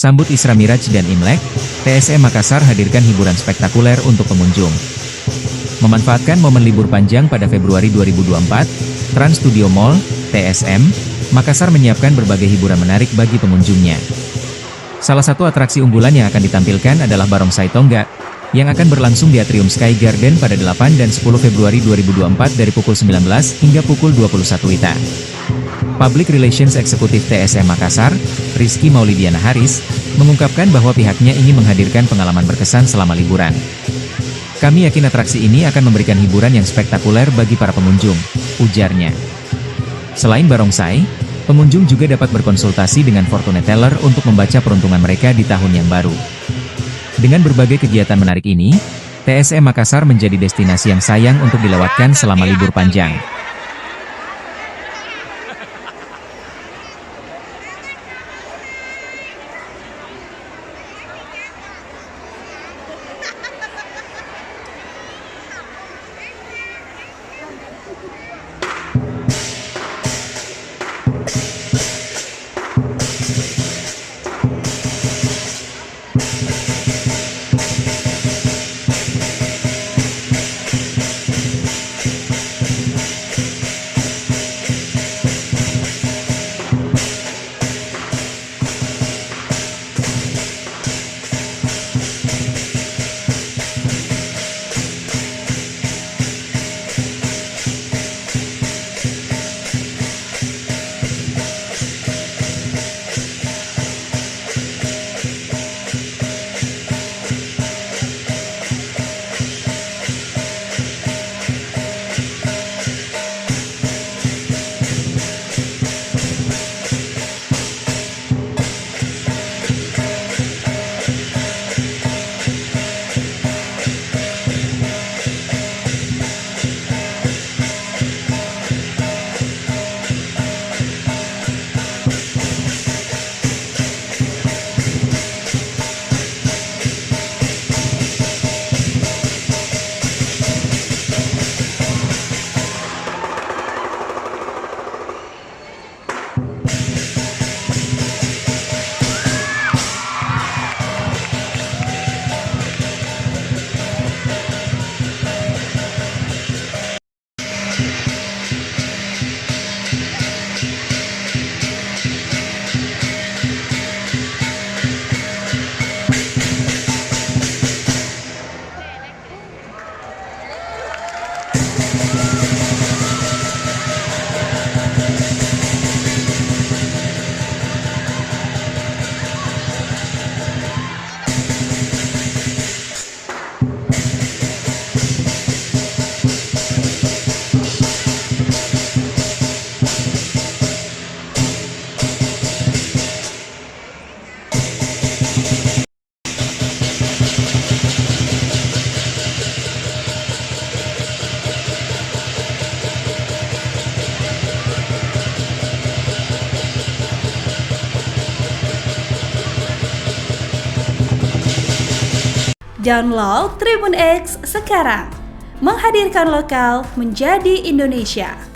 Sambut Isra Miraj dan Imlek, TSM Makassar hadirkan hiburan spektakuler untuk pengunjung. Memanfaatkan momen libur panjang pada Februari 2024, Trans Studio Mall, TSM, Makassar menyiapkan berbagai hiburan menarik bagi pengunjungnya. Salah satu atraksi unggulan yang akan ditampilkan adalah Barongsai Tonggak, yang akan berlangsung di Atrium Sky Garden pada 8 dan 10 Februari 2024 dari pukul 19 hingga pukul 21 WITA. Public Relations Eksekutif TSM Makassar, Rizky Maulidiana Haris, mengungkapkan bahwa pihaknya ingin menghadirkan pengalaman berkesan selama liburan. Kami yakin atraksi ini akan memberikan hiburan yang spektakuler bagi para pengunjung, ujarnya. Selain barongsai, pengunjung juga dapat berkonsultasi dengan fortune teller untuk membaca peruntungan mereka di tahun yang baru. Dengan berbagai kegiatan menarik ini, TSM Makassar menjadi destinasi yang sayang untuk dilewatkan selama libur panjang. Download Tribun X sekarang, menghadirkan lokal menjadi Indonesia.